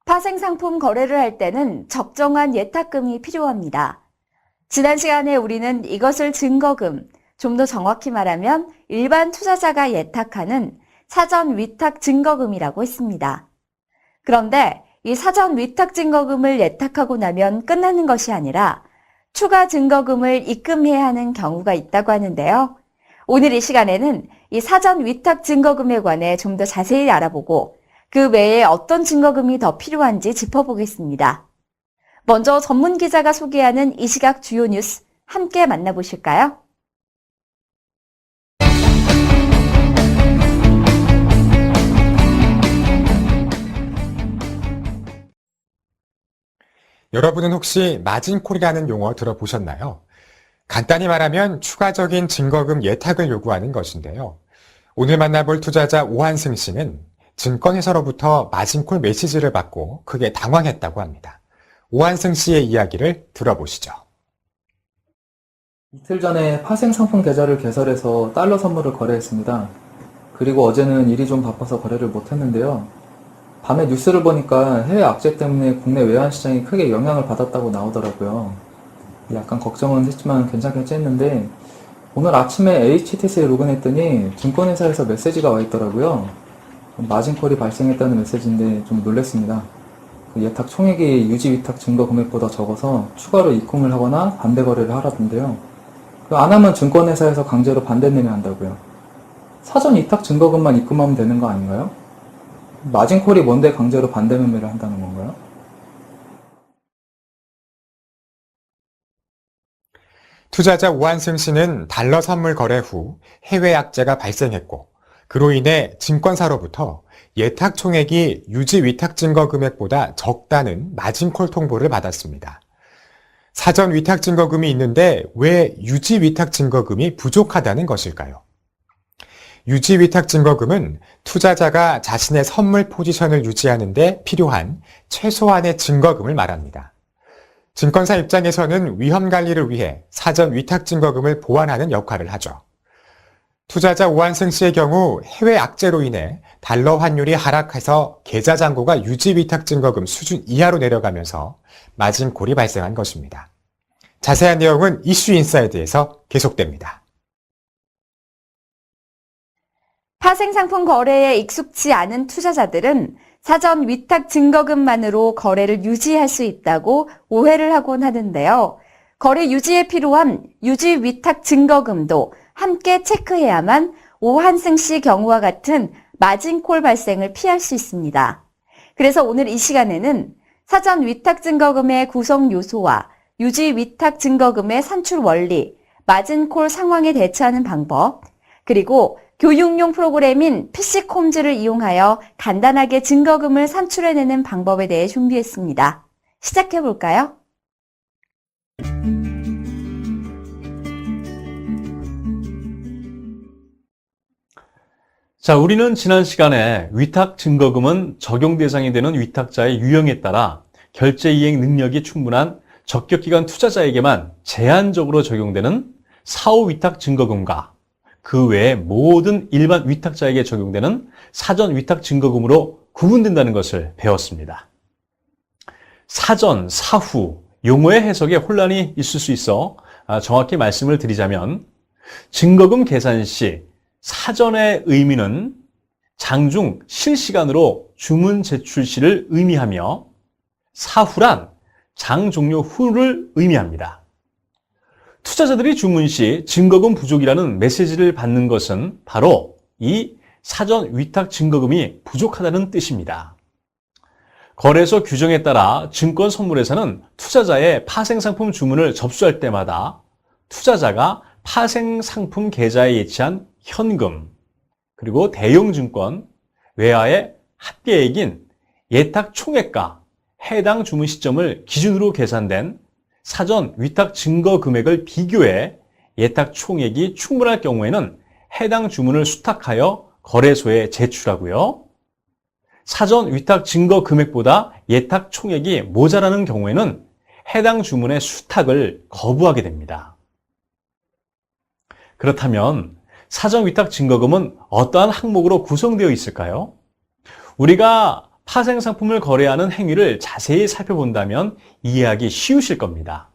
파생상품 거래를 할 때는 적정한 예탁금이 필요합니다. 지난 시간에 우리는 이것을 증거금, 좀 더 정확히 말하면 일반 투자자가 예탁하는 사전 위탁 증거금이라고 했습니다. 그런데 이 사전 위탁 증거금을 예탁하고 나면 끝나는 것이 아니라 추가 증거금을 입금해야 하는 경우가 있다고 하는데요. 오늘 이 시간에는 이 사전 위탁 증거금에 관해 좀 더 자세히 알아보고 그 외에 어떤 증거금이 더 필요한지 짚어보겠습니다. 먼저 전문 기자가 소개하는 이 시각 주요 뉴스 함께 만나보실까요? 여러분은 혹시 마진콜이라는 용어 들어보셨나요? 간단히 말하면 추가적인 증거금 예탁을 요구하는 것인데요. 오늘 만나볼 투자자 오한승 씨는 증권회사로부터 마진콜 메시지를 받고 크게 당황했다고 합니다. 오한승 씨의 이야기를 들어보시죠. 이틀 전에 파생 상품 계좌를 개설해서 달러 선물을 거래했습니다. 그리고 어제는 일이 좀 바빠서 거래를 못했는데요. 밤에 뉴스를 보니까 해외 악재 때문에 국내 외환 시장이 크게 영향을 받았다고 나오더라고요. 약간 걱정은 했지만 괜찮겠지 했는데 오늘 아침에 HTS에 로그인했더니 증권회사에서 메시지가 와 있더라고요. 마진콜이 발생했다는 메시지인데 좀 놀랐습니다. 예탁 총액이 유지 위탁 증거 금액보다 적어서 추가로 입금을 하거나 반대 거래를 하라던데요. 안 하면 증권회사에서 강제로 반대 매매 한다고요. 사전 위탁 증거금만 입금하면 되는 거 아닌가요? 마진콜이 뭔데 강제로 반대 매매를 한다는 건가요? 투자자 오한승 씨는 달러 선물 거래 후 해외 악재가 발생했고 그로 인해 증권사로부터 예탁 총액이 유지 위탁 증거 금액보다 적다는 마진콜 통보를 받았습니다. 사전 위탁 증거금이 있는데 왜 유지 위탁 증거금이 부족하다는 것일까요? 유지 위탁 증거금은 투자자가 자신의 선물 포지션을 유지하는 데 필요한 최소한의 증거금을 말합니다. 증권사 입장에서는 위험 관리를 위해 사전 위탁 증거금을 보완하는 역할을 하죠. 투자자 오한승 씨의 경우 해외 악재로 인해 달러 환율이 하락해서 계좌 잔고가 유지 위탁 증거금 수준 이하로 내려가면서 마진콜이 발생한 것입니다. 자세한 내용은 이슈 인사이드에서 계속됩니다. 파생상품 거래에 익숙치 않은 투자자들은 사전 위탁 증거금만으로 거래를 유지할 수 있다고 오해를 하곤 하는데요. 거래 유지에 필요한 유지 위탁 증거금도 함께 체크해야만 오한승 씨 경우와 같은 마진콜 발생을 피할 수 있습니다. 그래서 오늘 이 시간에는 사전 위탁 증거금의 구성 요소와 유지 위탁 증거금의 산출 원리, 마진콜 상황에 대처하는 방법, 그리고 교육용 프로그램인 PC콤즈를 이용하여 간단하게 증거금을 산출해내는 방법에 대해 준비했습니다. 시작해볼까요? 자, 우리는 지난 시간에 위탁 증거금은 적용 대상이 되는 위탁자의 유형에 따라 결제 이행 능력이 충분한 적격기간 투자자에게만 제한적으로 적용되는 사후 위탁 증거금과 그 외에 모든 일반 위탁자에게 적용되는 사전 위탁 증거금으로 구분된다는 것을 배웠습니다. 사전, 사후, 용어의 해석에 혼란이 있을 수 있어 정확히 말씀을 드리자면 증거금 계산 시 사전의 의미는 장중 실시간으로 주문 제출 시를 의미하며 사후란 장 종료 후를 의미합니다. 투자자들이 주문 시 증거금 부족이라는 메시지를 받는 것은 바로 이 사전 위탁 증거금이 부족하다는 뜻입니다. 거래소 규정에 따라 증권 선물회사는 투자자의 파생상품 주문을 접수할 때마다 투자자가 파생상품 계좌에 예치한 현금, 그리고 대형증권, 외화의 합계액인 예탁 총액과 해당 주문 시점을 기준으로 계산된 사전 위탁 증거 금액을 비교해 예탁 총액이 충분할 경우에는 해당 주문을 수탁하여 거래소에 제출하고요. 사전 위탁 증거 금액보다 예탁 총액이 모자라는 경우에는 해당 주문의 수탁을 거부하게 됩니다. 그렇다면 사전 위탁 증거금은 어떠한 항목으로 구성되어 있을까요? 우리가 파생 상품을 거래하는 행위를 자세히 살펴본다면 이해하기 쉬우실 겁니다.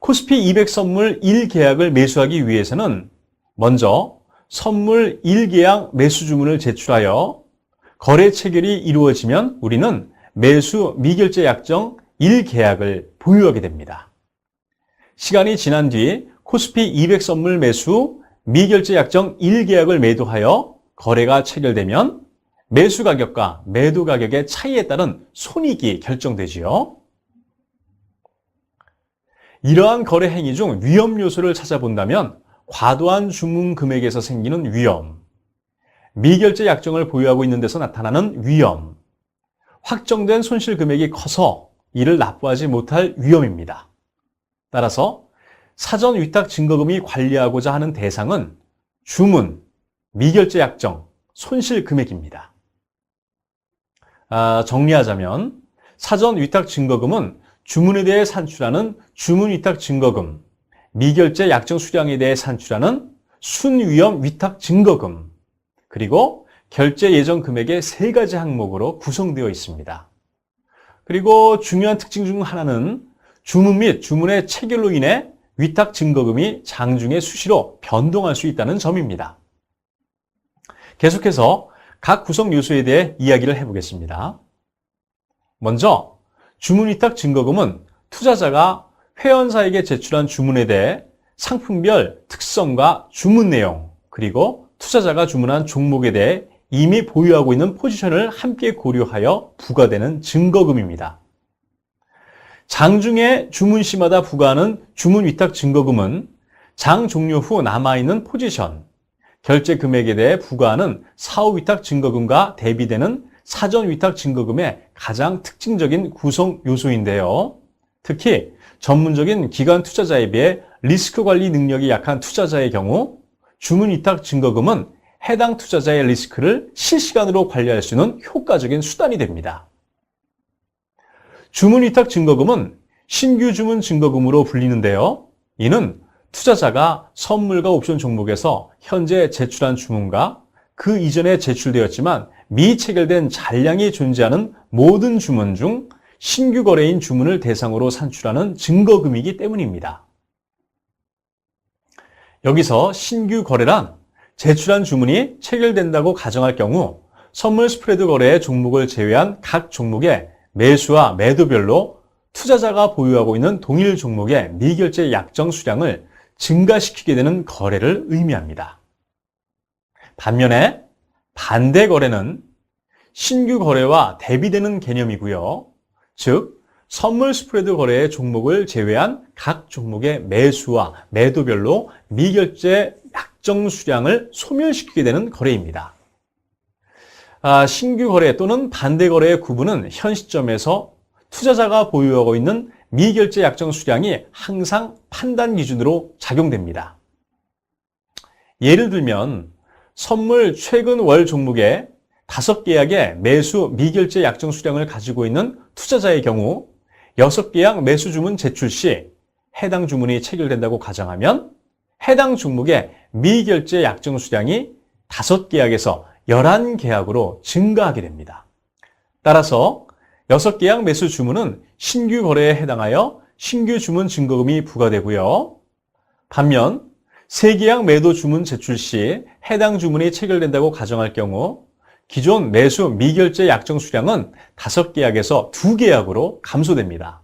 코스피 200 선물 1계약을 매수하기 위해서는 먼저 선물 1계약 매수 주문을 제출하여 거래 체결이 이루어지면 우리는 매수 미결제 약정 1계약을 보유하게 됩니다. 시간이 지난 뒤 코스피 200 선물 매수 미결제 약정 1계약을 매도하여 거래가 체결되면 매수 가격과 매도 가격의 차이에 따른 손익이 결정되지요. 이러한 거래 행위 중 위험 요소를 찾아본다면 과도한 주문 금액에서 생기는 위험, 미결제 약정을 보유하고 있는 데서 나타나는 위험, 확정된 손실 금액이 커서 이를 납부하지 못할 위험입니다. 따라서 사전 위탁 증거금이 관리하고자 하는 대상은 주문, 미결제 약정, 손실 금액입니다. 정리하자면 사전 위탁 증거금은 주문에 대해 산출하는 주문 위탁 증거금, 미결제 약정 수량에 대해 산출하는 순위험 위탁 증거금, 그리고 결제 예정 금액의 3가지 항목으로 구성되어 있습니다. 그리고 중요한 특징 중 하나는 주문 및 주문의 체결로 인해 위탁 증거금이 장중에 수시로 변동할 수 있다는 점입니다. 계속해서 각 구성 요소에 대해 이야기를 해보겠습니다. 먼저 주문 위탁 증거금은 투자자가 회원사에게 제출한 주문에 대해 상품별 특성과 주문 내용, 그리고 투자자가 주문한 종목에 대해 이미 보유하고 있는 포지션을 함께 고려하여 부과되는 증거금입니다. 장중에 주문 시마다 부과하는 주문 위탁 증거금은 장 종료 후 남아있는 포지션, 결제 금액에 대해 부과하는 사후 위탁 증거금과 대비되는 사전 위탁 증거금의 가장 특징적인 구성 요소인데요. 특히 전문적인 기관 투자자에 비해 리스크 관리 능력이 약한 투자자의 경우 주문 위탁 증거금은 해당 투자자의 리스크를 실시간으로 관리할 수 있는 효과적인 수단이 됩니다. 주문 위탁 증거금은 신규 주문 증거금으로 불리는데요. 이는 투자자가 선물과 옵션 종목에서 현재 제출한 주문과 그 이전에 제출되었지만 미체결된 잔량이 존재하는 모든 주문 중 신규 거래인 주문을 대상으로 산출하는 증거금이기 때문입니다. 여기서 신규 거래란 제출한 주문이 체결된다고 가정할 경우 선물 스프레드 거래의 종목을 제외한 각 종목의 매수와 매도별로 투자자가 보유하고 있는 동일 종목의 미결제 약정 수량을 증가시키게 되는 거래를 의미합니다. 반면에 반대 거래는 신규 거래와 대비되는 개념이고요. 즉, 선물 스프레드 거래의 종목을 제외한 각 종목의 매수와 매도별로 미결제 약정 수량을 소멸시키게 되는 거래입니다. 신규 거래 또는 반대 거래의 구분은 현 시점에서 투자자가 보유하고 있는 미결제 약정 수량이 항상 판단 기준으로 작용됩니다. 예를 들면 선물 최근 월 종목에 5계약의 매수 미결제 약정 수량을 가지고 있는 투자자의 경우 6계약 매수 주문 제출 시 해당 주문이 체결된다고 가정하면 해당 종목의 미결제 약정 수량이 5계약에서 11계약으로 증가하게 됩니다. 따라서 6계약 매수 주문은 신규 거래에 해당하여 신규 주문 증거금이 부과되고요. 반면 3계약 매도 주문 제출 시 해당 주문이 체결된다고 가정할 경우 기존 매수 미결제 약정 수량은 5계약에서 2계약으로 감소됩니다.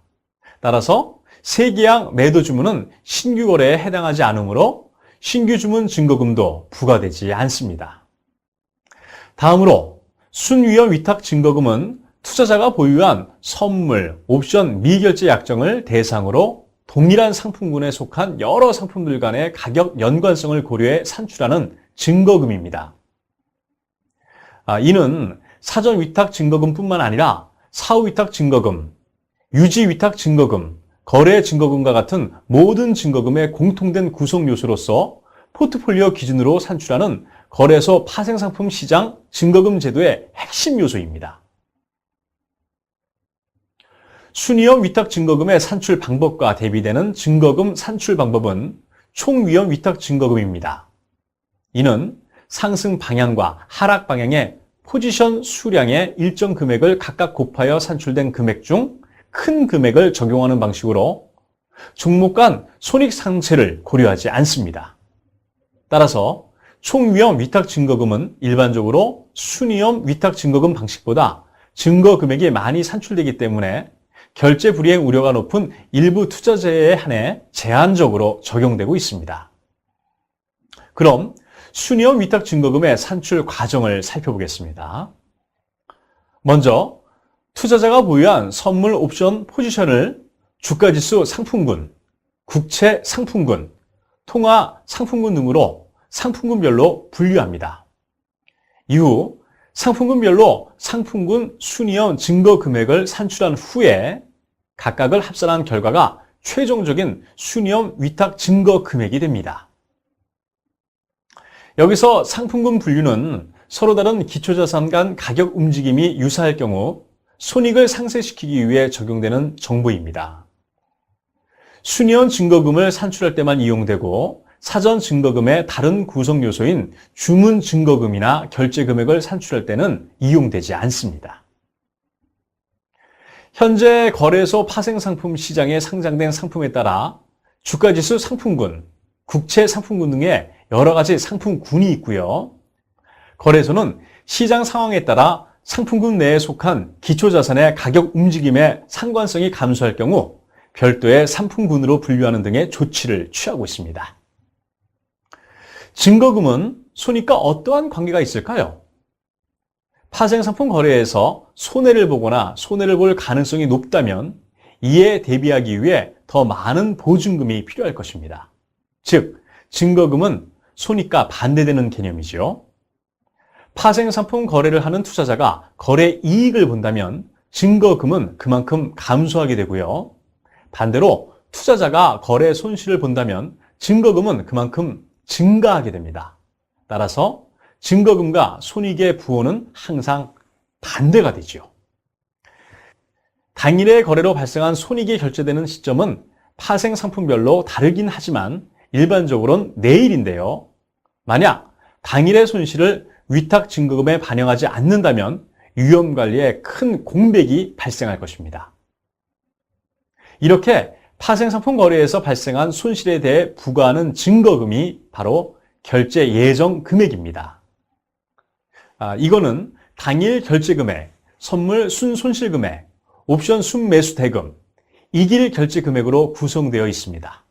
따라서 3계약 매도 주문은 신규 거래에 해당하지 않으므로 신규 주문 증거금도 부과되지 않습니다. 다음으로 순위험 위탁 증거금은 투자자가 보유한 선물, 옵션 미결제 약정을 대상으로 동일한 상품군에 속한 여러 상품들 간의 가격 연관성을 고려해 산출하는 증거금입니다. 이는 사전 위탁 증거금뿐만 아니라 사후 위탁 증거금, 유지 위탁 증거금, 거래 증거금과 같은 모든 증거금의 공통된 구성 요소로서 포트폴리오 기준으로 산출하는 거래소 파생상품 시장 증거금 제도의 핵심 요소입니다. 순위험 위탁 증거금의 산출 방법과 대비되는 증거금 산출 방법은 총위험 위탁 증거금입니다. 이는 상승 방향과 하락 방향의 포지션 수량의 일정 금액을 각각 곱하여 산출된 금액 중 큰 금액을 적용하는 방식으로 종목 간 손익 상쇄를 고려하지 않습니다. 따라서 총위험 위탁증거금은 일반적으로 순위험 위탁증거금 방식보다 증거 금액이 많이 산출되기 때문에 결제 불이행 우려가 높은 일부 투자자에 한해 제한적으로 적용되고 있습니다. 그럼 순위험 위탁증거금의 산출 과정을 살펴보겠습니다. 먼저 투자자가 보유한 선물 옵션 포지션을 주가지수 상품군, 국채 상품군, 통화 상품군 등으로 상품군별로 분류합니다. 이후 상품군별로 상품군 순위험 증거 금액을 산출한 후에 각각을 합산한 결과가 최종적인 순위험 위탁 증거 금액이 됩니다. 여기서 상품군 분류는 서로 다른 기초자산 간 가격 움직임이 유사할 경우 손익을 상쇄시키기 위해 적용되는 정보입니다. 순위험 증거금을 산출할 때만 이용되고 사전 증거금의 다른 구성 요소인 주문 증거금이나 결제 금액을 산출할 때는 이용되지 않습니다. 현재 거래소 파생상품 시장에 상장된 상품에 따라 주가지수 상품군, 국채 상품군 등의 여러 가지 상품군이 있고요. 거래소는 시장 상황에 따라 상품군 내에 속한 기초자산의 가격 움직임에 상관성이 감소할 경우 별도의 상품군으로 분류하는 등의 조치를 취하고 있습니다. 증거금은 손익과 어떠한 관계가 있을까요? 파생상품 거래에서 손해를 보거나 손해를 볼 가능성이 높다면 이에 대비하기 위해 더 많은 보증금이 필요할 것입니다. 즉, 증거금은 손익과 반대되는 개념이죠. 파생상품 거래를 하는 투자자가 거래 이익을 본다면 증거금은 그만큼 감소하게 되고요. 반대로 투자자가 거래 손실을 본다면 증거금은 그만큼 증가하게 됩니다. 따라서 증거금과 손익의 부호는 항상 반대가 되죠. 당일의 거래로 발생한 손익이 결제되는 시점은 파생상품별로 다르긴 하지만 일반적으로는 내일인데요. 만약 당일의 손실을 위탁 증거금에 반영하지 않는다면 위험관리에 큰 공백이 발생할 것입니다. 이렇게 파생상품 거래에서 발생한 손실에 대해 부과하는 증거금이 바로 결제 예정 금액입니다. 이거는 당일 결제 금액, 선물 순손실 금액, 옵션 순매수 대금, 이길 결제 금액으로 구성되어 있습니다.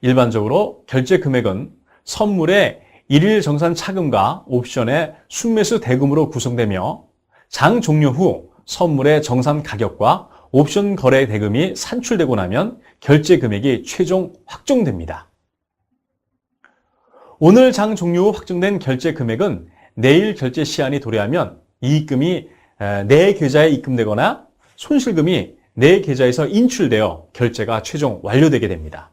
일반적으로 결제 금액은 선물의 일일 정산 차금과 옵션의 순매수 대금으로 구성되며 장 종료 후 선물의 정산 가격과 옵션 거래 대금이 산출되고 나면 결제 금액이 최종 확정됩니다. 오늘 장 종료 후 확정된 결제 금액은 내일 결제 시한이 도래하면 이익금이 내 계좌에 입금되거나 손실금이 내 계좌에서 인출되어 결제가 최종 완료되게 됩니다.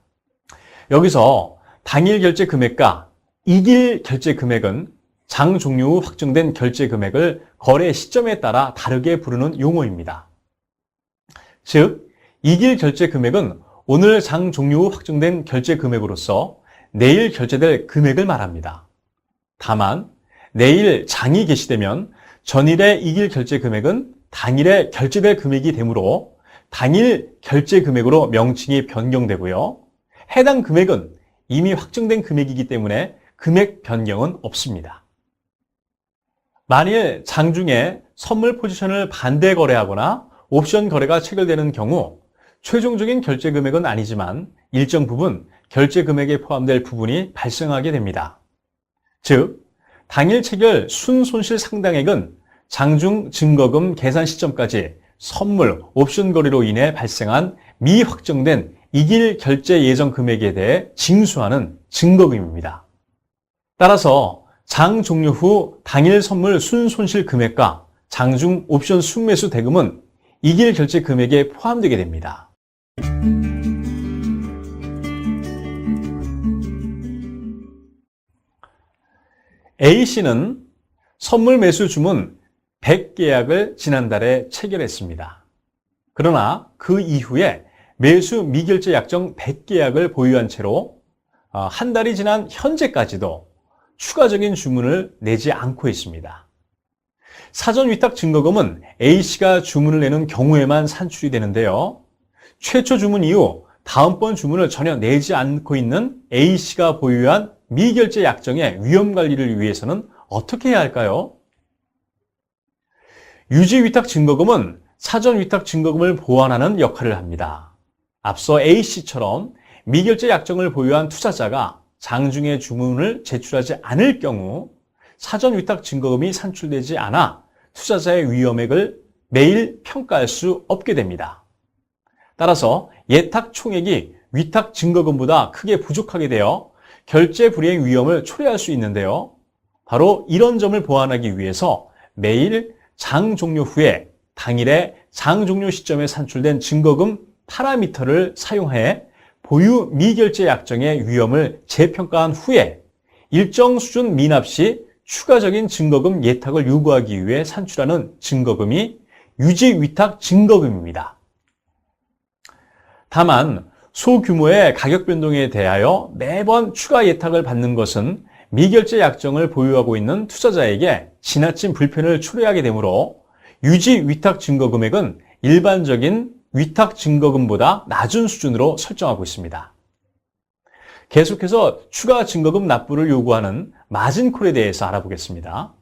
여기서 당일 결제 금액과 이길 결제 금액은 장 종료 후 확정된 결제 금액을 거래 시점에 따라 다르게 부르는 용어입니다. 즉, 이길 결제 금액은 오늘 장 종료 후 확정된 결제 금액으로서 내일 결제될 금액을 말합니다. 다만 내일 장이 개시되면 전일의 이길 결제 금액은 당일에 결제될 금액이 되므로 당일 결제 금액으로 명칭이 변경되고요. 해당 금액은 이미 확정된 금액이기 때문에 금액 변경은 없습니다. 만일 장중에 선물 포지션을 반대 거래하거나 옵션 거래가 체결되는 경우 최종적인 결제 금액은 아니지만 일정 부분 결제 금액에 포함될 부분이 발생하게 됩니다. 즉, 당일 체결 순손실 상당액은 장중 증거금 계산 시점까지 선물, 옵션 거래로 인해 발생한 미확정된 이길 결제 예정 금액에 대해 징수하는 증거금입니다. 따라서 장 종료 후 당일 선물 순손실 금액과 장중 옵션 순매수 대금은 이길 결제 금액에 포함되게 됩니다. A씨는 선물 매수 주문 100계약을 지난달에 체결했습니다. 그러나 그 이후에 매수 미결제 약정 100계약을 보유한 채로 한 달이 지난 현재까지도 추가적인 주문을 내지 않고 있습니다. 사전 위탁 증거금은 A씨가 주문을 내는 경우에만 산출이 되는데요. 최초 주문 이후 다음번 주문을 전혀 내지 않고 있는 A씨가 보유한 미결제 약정의 위험 관리를 위해서는 어떻게 해야 할까요? 유지 위탁 증거금은 사전 위탁 증거금을 보완하는 역할을 합니다. 앞서 A씨처럼 미결제 약정을 보유한 투자자가 장중에 주문을 제출하지 않을 경우 사전 위탁 증거금이 산출되지 않아 투자자의 위험액을 매일 평가할 수 없게 됩니다. 따라서 예탁 총액이 위탁 증거금보다 크게 부족하게 되어 결제 불이행 위험을 초래할 수 있는데요. 바로 이런 점을 보완하기 위해서 매일 장 종료 후에 당일에 장 종료 시점에 산출된 증거금 파라미터를 사용해 보유 미결제 약정의 위험을 재평가한 후에 일정 수준 미납 시 추가적인 증거금 예탁을 요구하기 위해 산출하는 증거금이 유지 위탁 증거금입니다. 다만 소규모의 가격 변동에 대하여 매번 추가 예탁을 받는 것은 미결제 약정을 보유하고 있는 투자자에게 지나친 불편을 초래하게 되므로 유지 위탁 증거금액은 일반적인 위탁 증거금보다 낮은 수준으로 설정하고 있습니다. 계속해서 추가 증거금 납부를 요구하는 마진콜에 대해서 알아보겠습니다.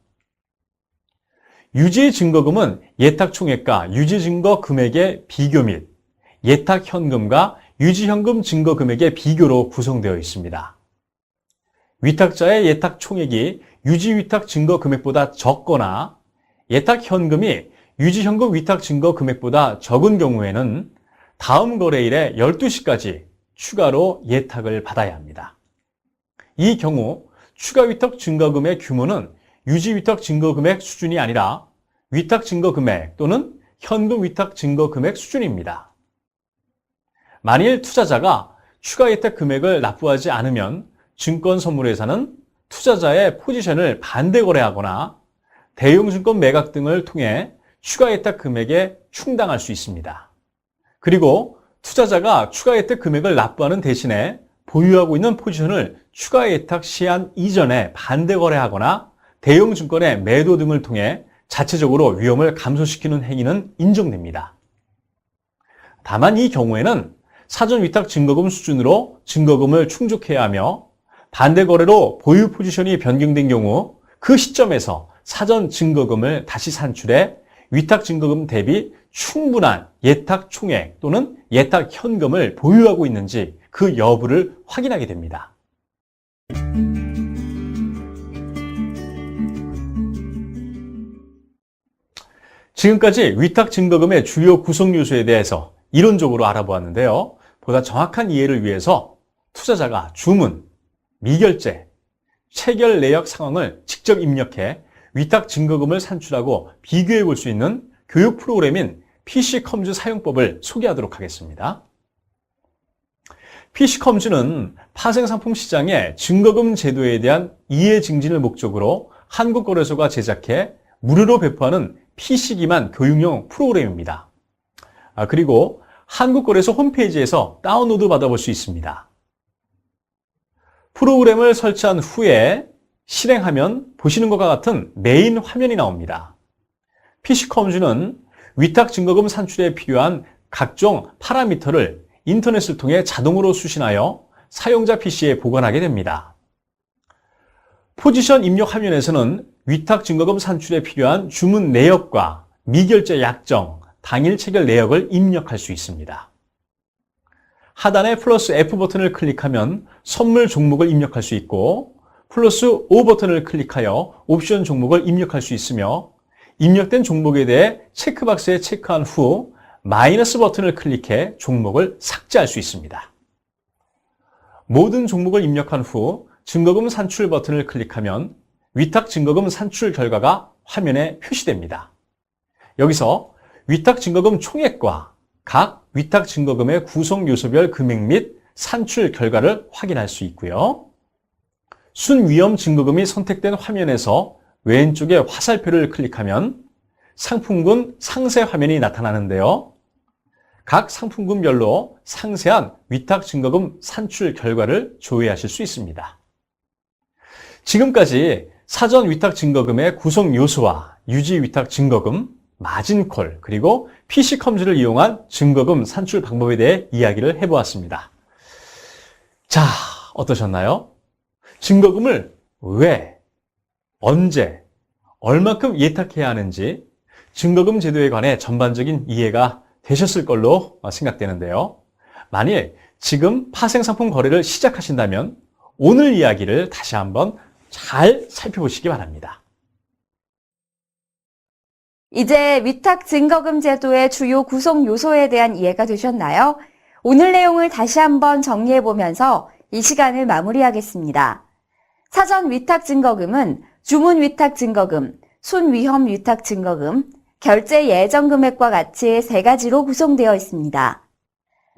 유지 증거금은 예탁 총액과 유지 증거 금액의 비교 및 예탁 현금과 유지 현금 증거 금액의 비교로 구성되어 있습니다. 위탁자의 예탁 총액이 유지 위탁 증거 금액보다 적거나 예탁 현금이 유지 현금 위탁 증거 금액보다 적은 경우에는 다음 거래일에 12시까지 추가로 예탁을 받아야 합니다. 이 경우 추가 위탁 증거금의 규모는 유지 위탁 증거금액 수준이 아니라 위탁 증거금액 또는 현금 위탁 증거금액 수준입니다. 만일 투자자가 추가 예탁 금액을 납부하지 않으면 증권선물회사는 투자자의 포지션을 반대 거래하거나 대용증권 매각 등을 통해 추가 예탁 금액에 충당할 수 있습니다. 그리고 투자자가 추가 예탁 금액을 납부하는 대신에 보유하고 있는 포지션을 추가 예탁 시한 이전에 반대 거래하거나 대용증권의 매도 등을 통해 자체적으로 위험을 감소시키는 행위는 인정됩니다. 다만 이 경우에는 사전 위탁 증거금 수준으로 증거금을 충족해야 하며 반대 거래로 보유 포지션이 변경된 경우 그 시점에서 사전 증거금을 다시 산출해 위탁 증거금 대비 충분한 예탁 총액 또는 예탁 현금을 보유하고 있는지 그 여부를 확인하게 됩니다. 지금까지 위탁 증거금의 주요 구성 요소에 대해서 이론적으로 알아보았는데요. 보다 정확한 이해를 위해서 투자자가 주문, 미결제, 체결 내역 상황을 직접 입력해 위탁 증거금을 산출하고 비교해 볼 수 있는 교육 프로그램인 PC컴즈 사용법을 소개하도록 하겠습니다. PC컴즈는 파생상품 시장의 증거금 제도에 대한 이해 증진을 목적으로 한국거래소가 제작해 무료로 배포하는 PC기만 교육용 프로그램입니다. 그리고 한국거래소 홈페이지에서 다운로드 받아볼 수 있습니다. 프로그램을 설치한 후에 실행하면 보시는 것과 같은 메인 화면이 나옵니다. PC컴즈는 위탁 증거금 산출에 필요한 각종 파라미터를 인터넷을 통해 자동으로 수신하여 사용자 PC에 보관하게 됩니다. 포지션 입력 화면에서는 위탁 증거금 산출에 필요한 주문 내역과 미결제 약정, 당일 체결 내역을 입력할 수 있습니다. 하단에 플러스 F 버튼을 클릭하면 선물 종목을 입력할 수 있고 플러스 O 버튼을 클릭하여 옵션 종목을 입력할 수 있으며 입력된 종목에 대해 체크박스에 체크한 후 마이너스 버튼을 클릭해 종목을 삭제할 수 있습니다. 모든 종목을 입력한 후 증거금 산출 버튼을 클릭하면 위탁 증거금 산출 결과가 화면에 표시됩니다. 여기서 위탁 증거금 총액과 각 위탁 증거금의 구성 요소별 금액 및 산출 결과를 확인할 수 있고요. 순위험 증거금이 선택된 화면에서 왼쪽에 화살표를 클릭하면 상품군 상세 화면이 나타나는데요. 각 상품군별로 상세한 위탁 증거금 산출 결과를 조회하실 수 있습니다. 지금까지 사전 위탁 증거금의 구성 요소와 유지위탁 증거금, 마진콜, 그리고 PC컴즈를 이용한 증거금 산출 방법에 대해 이야기를 해보았습니다. 자, 어떠셨나요? 증거금을 왜, 언제, 얼마큼 예탁해야 하는지 증거금 제도에 관해 전반적인 이해가 되셨을 걸로 생각되는데요. 만일 지금 파생상품 거래를 시작하신다면 오늘 이야기를 다시 한번 잘 살펴보시기 바랍니다. 이제 위탁 증거금 제도의 주요 구성 요소에 대한 이해가 되셨나요? 오늘 내용을 다시 한번 정리해보면서 이 시간을 마무리하겠습니다. 사전 위탁 증거금은 주문 위탁 증거금, 순위험 위탁 증거금, 결제 예정 금액과 같이 세 가지로 구성되어 있습니다.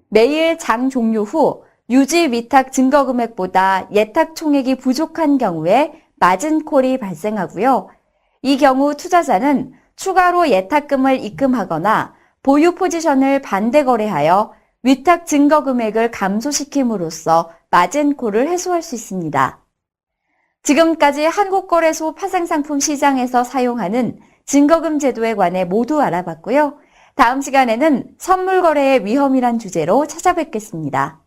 매일 장 종료 후 유지 위탁 증거 금액보다 예탁 총액이 부족한 경우에 마진콜이 발생하고요. 이 경우 투자자는 추가로 예탁금을 입금하거나 보유 포지션을 반대 거래하여 위탁 증거 금액을 감소시킴으로써 마진콜을 해소할 수 있습니다. 지금까지 한국거래소 파생상품 시장에서 사용하는 증거금 제도에 관해 모두 알아봤고요. 다음 시간에는 선물 거래의 위험이란 주제로 찾아뵙겠습니다.